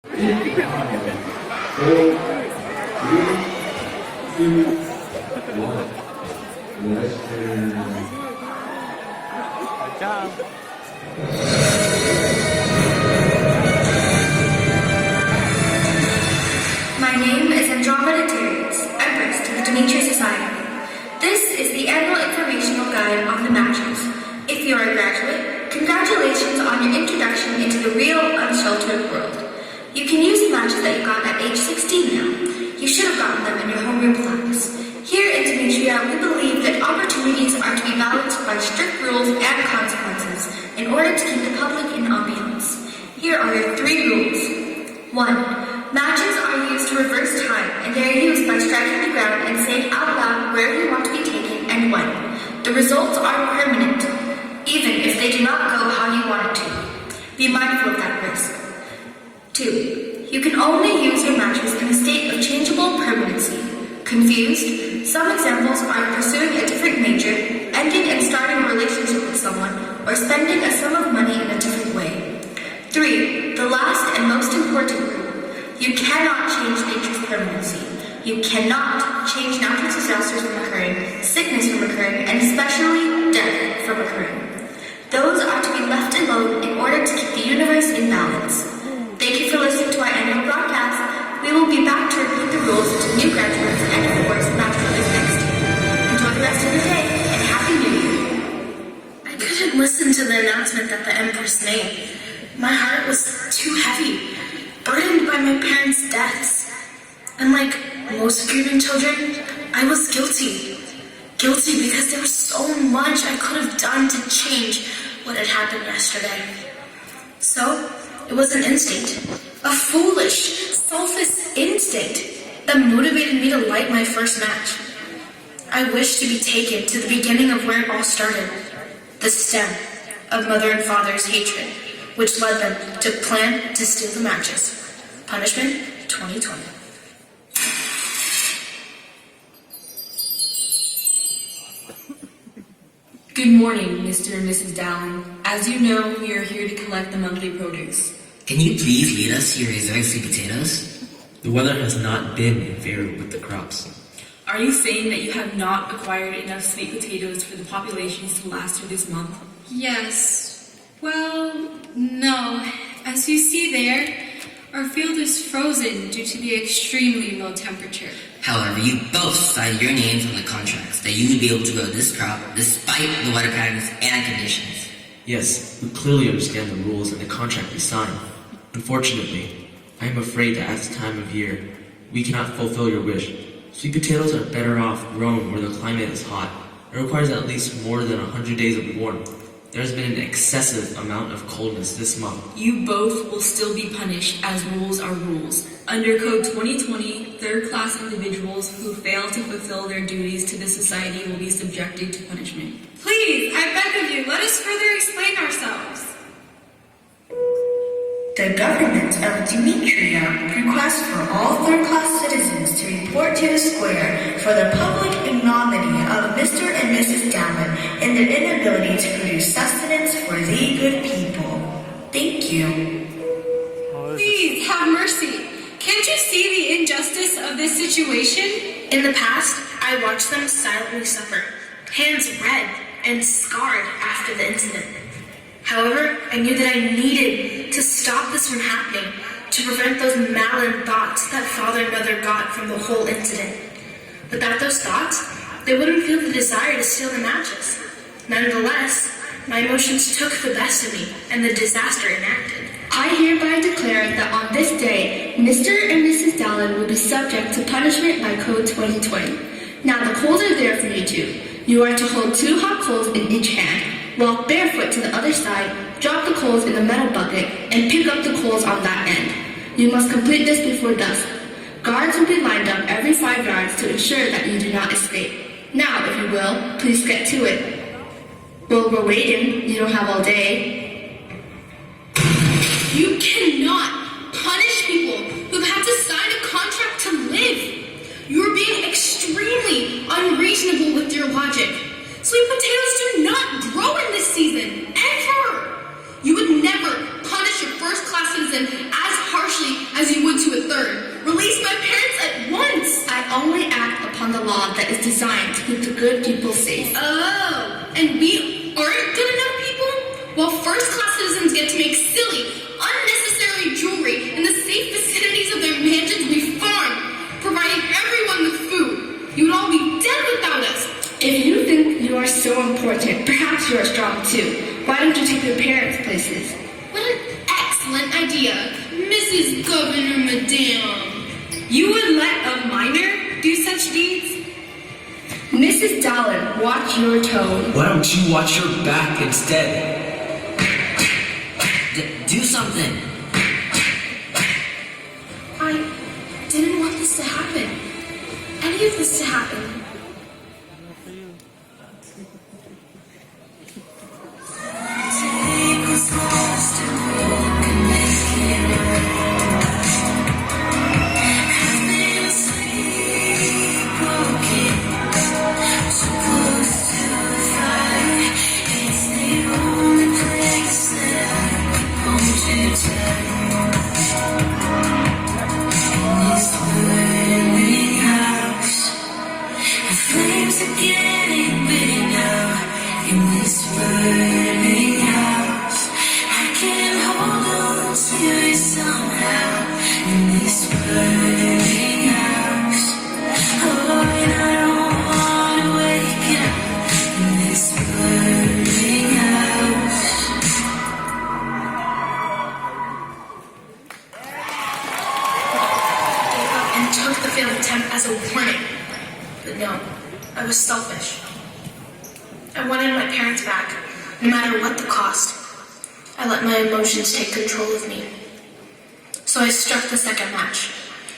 My name is Andromeda Darius, Empress to the Demetria Society. This is the annual informational guide on the matches. If you are a graduate, congratulations on your introduction into the real, unsheltered world. You can use the matches that you got at age 16 now. You should have gotten them in your homeroom plaques. Here in Demetria, we believe that opportunities are to be balanced by strict rules and consequences in order to keep the public in ambiance. Here are your 3 rules. 1. Matches are used to reverse time, and they are used by striking the ground and saying out loud where you want to be taken and when. The results are permanent, even if they do not go how you want it to. Be mindful of that risk. 2. You can only use your matches in a state of changeable permanency. Confused? Some examples are pursuing a different major, ending and starting a relationship with someone, or spending a sum of money in a different way. 3. The last and most important rule. You cannot change nature's permanency. You cannot change natural disasters from occurring, sickness from occurring, and especially death from occurring. Those are to be left alone in order to keep the universe in balance. Thank you for listening to our annual broadcast. We will be back to repeat the rules to new graduates and, of course, naturalists next year. Enjoy the rest of your day, and Happy New Year! I couldn't listen to the announcement that the Empress made. My heart was too heavy, burdened by my parents' deaths. And like most grieving children, I was guilty. Guilty because there was so much I could have done to change what had happened yesterday. So, it was an instinct, a foolish, selfish instinct that motivated me to light my first match. I wished to be taken to the beginning of where it all started, the stem of mother and father's hatred, which led them to plan to steal the matches. Punishment 2020. Good morning, Mr. and Mrs. Dallin. As you know, we are here to collect the monthly produce. Can you please lead us to your reserved sweet potatoes? The weather has not been in favor with the crops. Are you saying that you have not acquired enough sweet potatoes for the populations to last through this month? Yes. Well, no. As you see there, our field is frozen due to the extremely low temperature. However, you both signed your names on the contracts that you would be able to grow this crop despite the weather patterns and conditions. Yes, we clearly understand the rules and the contract we signed. Unfortunately, I am afraid that at this time of year, we cannot fulfill your wish. Sweet potatoes are better off grown where the climate is hot. It requires at least more than 100 days of warmth. There has been an excessive amount of coldness this month. You both will still be punished as rules are rules. Under Code 2020, third-class individuals who fail to fulfill their duties to the society will be subjected to punishment. Please, I beg of you, let us further explain ourselves. The government of Demetria requests for all third-class citizens to report to the square for the public ignominy of Mr. and Mrs. Dallin and their inability to produce sustenance for the good people. Thank you. Please, have mercy. Can't you see the injustice of this situation? In the past, I watched them silently suffer, hands red and scarred after the incident. However, I knew that I needed to stop this from happening, to prevent those malign thoughts that father and mother got from the whole incident. Without those thoughts, they wouldn't feel the desire to steal the matches. Nonetheless, my emotions took the best of me, and the disaster enacted. I hereby declare that on this day, Mr. and Mrs. Dallin will be subject to punishment by Code 2020. Now the coals are there for you two. You are to hold 2 hot coals in each hand, walk barefoot to the other side, drop the coals in the metal bucket, and pick up the coals on that end. You must complete this before dusk. Guards will be lined up every 5 yards to ensure that you do not escape. Now, if you will, please get to it. Well, we're waiting. You don't have all day. You cannot punish people who've had to sign a contract to live. You're being extremely unreasonable with your logic. Sweet potatoes do not grow in this season, ever. You would never punish your first-class citizen as harshly III. Release my parents at once! I only act upon the law that is designed to keep the good people safe. Oh, and we aren't good enough people? While first-class citizens get to make silly, unnecessary jewelry in the safe vicinities of their mansions we farm, providing everyone with food. You would all be dead without us. If you think you are so important, perhaps you are strong too. Why don't you take your parents' places? What an excellent idea, Mrs. Governor Madame. You would let a minor do such deeds? Mrs. Dallin, watch your tone. Why don't you watch your back instead? Do something. I didn't want this to happen. Any of this to happen. I was selfish. I wanted my parents back, no matter what the cost. I let my emotions take control of me. So I struck the second match.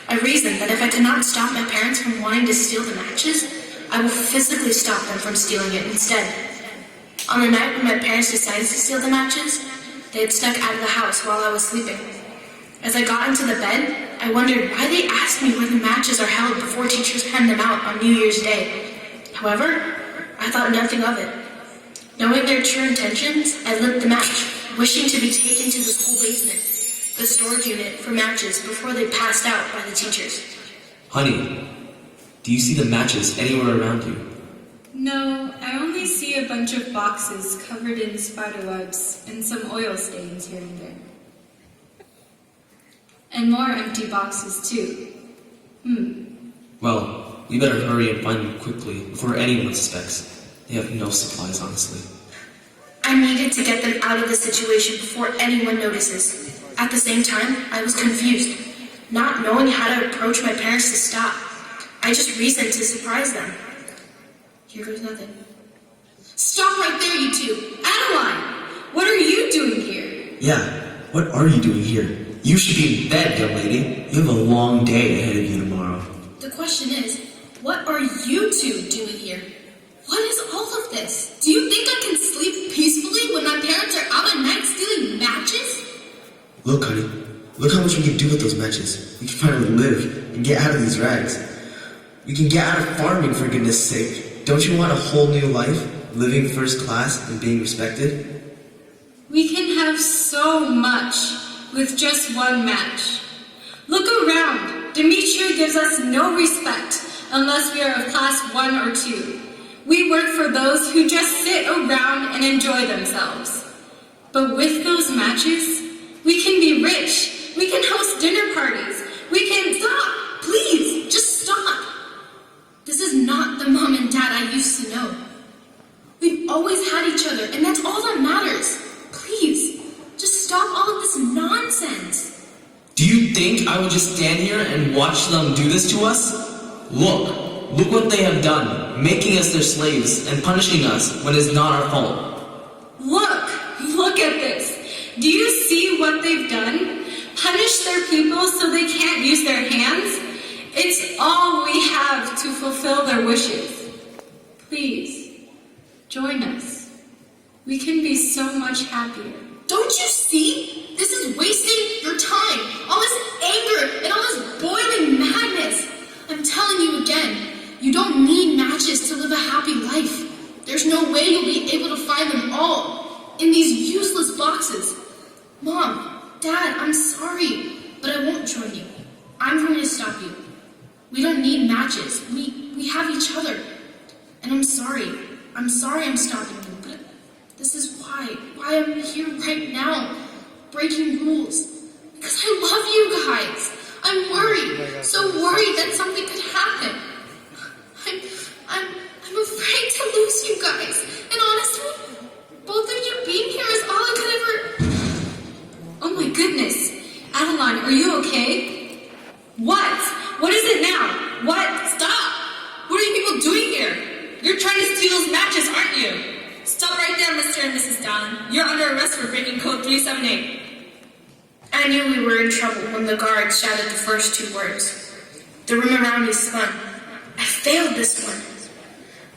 I reasoned that if I could not stop my parents from wanting to steal the matches, I will physically stop them from stealing it instead. On the night when my parents decided to steal the matches, they had snuck out of the house while I was sleeping. As I got into the bed, I wondered why they asked me where the matches are held before teachers hand them out on New Year's Day. However, I thought nothing of it. Knowing their true intentions, I lit the match, wishing to be taken to the school basement, the storage unit for matches before they passed out by the teachers. Honey, do you see the matches anywhere around you? No, I only see a bunch of boxes covered in spider webs and some oil stains here and there. And more empty boxes too. Well, we better hurry and find them quickly before anyone suspects. They have no supplies, honestly. I needed to get them out of the situation before anyone notices. At the same time, I was confused, not knowing how to approach my parents to stop. I just reasoned to surprise them. Here goes nothing. Stop right there, you two. Adeline, what are you doing here? Yeah, what are you doing here? You should be in bed, young lady. You have a long day ahead of you tomorrow. The question is, what are you two doing here? What is all of this? Do you think I can sleep peacefully when my parents are out at night stealing matches? Look, honey. Look how much we can do with those matches. We can finally live and get out of these rags. We can get out of farming, for goodness sake. Don't you want a whole new life? Living first class and being respected? We can have so much with just one match. Look around. Demetria gives us no respect unless we are of class 1 or 2. We work for those who just sit around and enjoy themselves. But with those matches, we can be rich. We can host dinner parties. We can... Stop! Please, just stop! This is not the mom and dad I used to know. We've always had each other, and that's all that matters. Please, just stop all of this nonsense. Do you think I would just stand here and watch them do this to us? Look what they have done, making us their slaves and punishing us when it's not our fault. Look at this. Do you see what they've done? Punish their people so they can't use their hands? It's all we have to fulfill their wishes. Please, join us. We can be so much happier. Don't you see? This is wasting your time. All this anger and all this boiling madness. I'm telling you again, you don't need matches to live a happy life. There's no way you'll be able to find them all in these useless boxes. Mom, Dad, I'm sorry, but I won't join you. I'm going to stop you. We don't need matches. We have each other. And I'm sorry. I'm sorry I'm stopping you, but this is why I'm here right now, breaking rules. Because I love you guys. I'm worried, so worried that something could happen. I'm afraid to lose you guys. And honestly, both of you being here is all I could ever... Oh my goodness. Adeline, are you okay? What? What is it now? What? Stop! What are you people doing here? You're trying to steal those matches, aren't you? Stop right there, Mr. and Mrs. Dallin. You're under arrest for breaking code 378. I knew we were in trouble when the guards shouted the first two words. The room around me spun. I failed this one.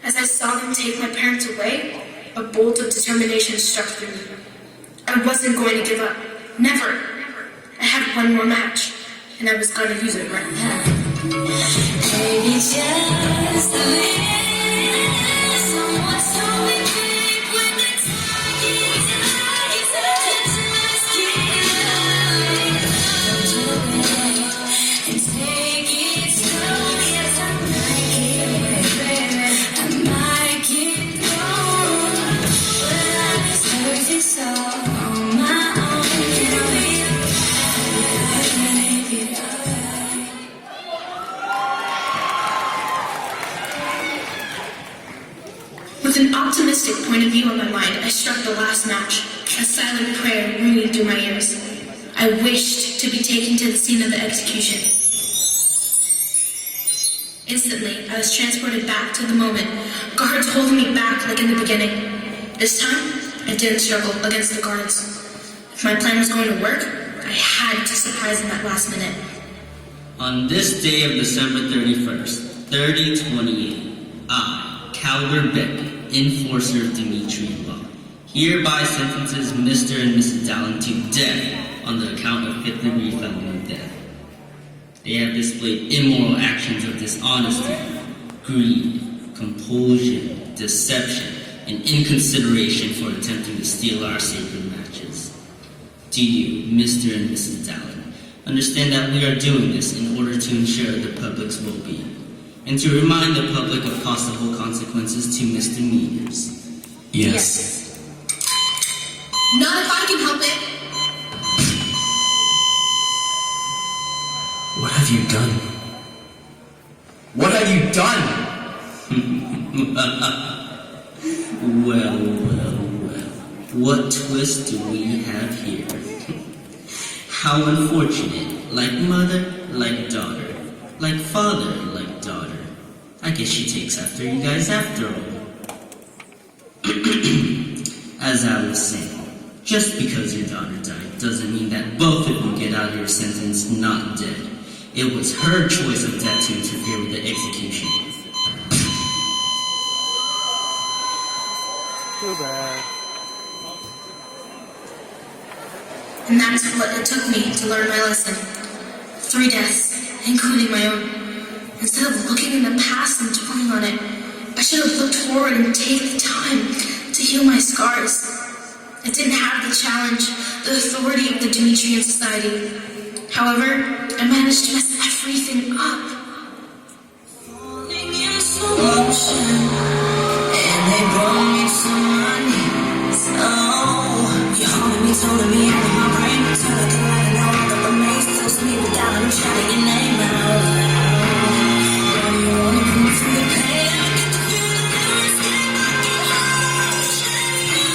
As I saw them take my parents away, a bolt of determination struck through me. I wasn't going to give up. Never. I had one more match, and I was going to use it right now. Baby, just a little. Someone told me, babe, when the time is right, touch my skin. Don't do it and take it slowly. Yes, I might get baby. I might get gone, but I deserve it so on my own. With an optimistic point of view on my mind, I struck the last match, a silent prayer ringing through my ears. I wished to be taken to the scene of the execution. Instantly, I was transported back to the moment, guards holding me back like in the beginning. This time, I didn't struggle against the guards. If my plan was going to work, I had to surprise them at last minute. On this day of December 31st, 3028, I, Calder Beck, enforcer of Demetrian law, hereby sentences Mr. and Mrs. Dallin to death on the account of fifth-degree felony death. They have displayed immoral actions of dishonesty, greed, compulsion, deception, and inconsideration for attempting to steal our sacred matches. Do you, Mr. and Mrs. Dallin, understand that we are doing this in order to ensure the public's well-being, and to remind the public of possible consequences to misdemeanors? Yes. Not if I can help it. What have you done? What have you done? Well. What twist do we have here? How unfortunate. Like mother, like daughter. Like father, like daughter. I guess she takes after you guys after all. As I was saying, just because your daughter died doesn't mean that both of you get out of your sentence not dead. It was her choice of death to interfere with the execution. Too bad. And that's what it took me to learn my lesson. 3 deaths, including my own. Instead of looking in the past and dwelling on it, I should have looked forward and taken the time to heal my scars. I didn't have the challenge, the authority of the Demetrian Society. However, I managed to mess everything up. Falling in slow motion, and they brought me to my knees. Oh, you're holding me, telling me out of my brain. Till I can let it know that the maze tells me without me shouting your name out loud. When you wanna go through the pain, I get the feeling never escape. I get hard to shame you.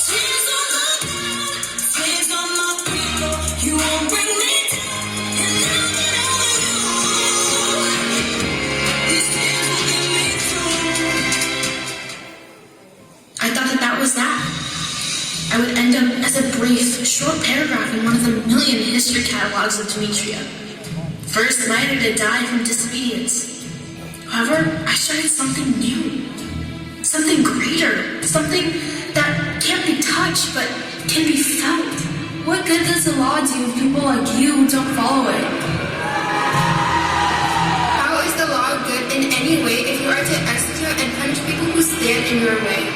Tears on the ground, tears on my pillow. You won't bring me down, and I'll get over you. These tears will get me through. I thought that was that. I would end up as a brief, short paragraph in one of the million history catalogs of Demetria. First knighted to die from disobedience. However, I started something new. Something greater. Something that can't be touched, but can be felt. What good does the law do if people like you don't follow it? How is the law good in any way if you are to execute and punish people who stand in your way?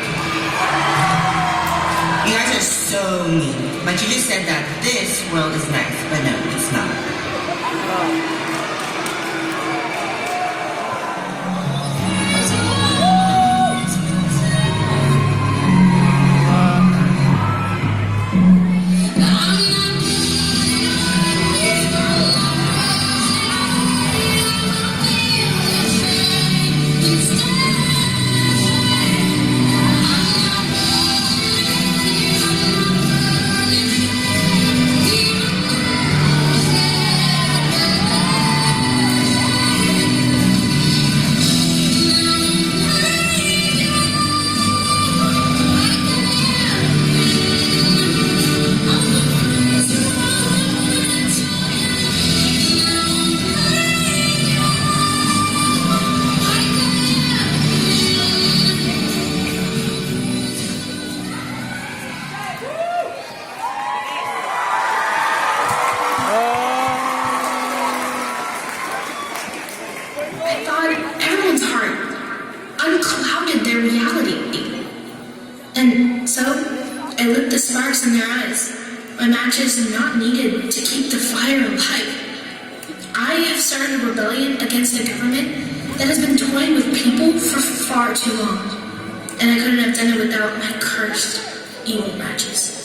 You guys are so mean. My teacher said that this world is nice, but no, it's I lit the sparks in their eyes. My matches are not needed to keep the fire alive. I have started a rebellion against a government that has been toying with people for far too long. And I couldn't have done it without my cursed evil matches.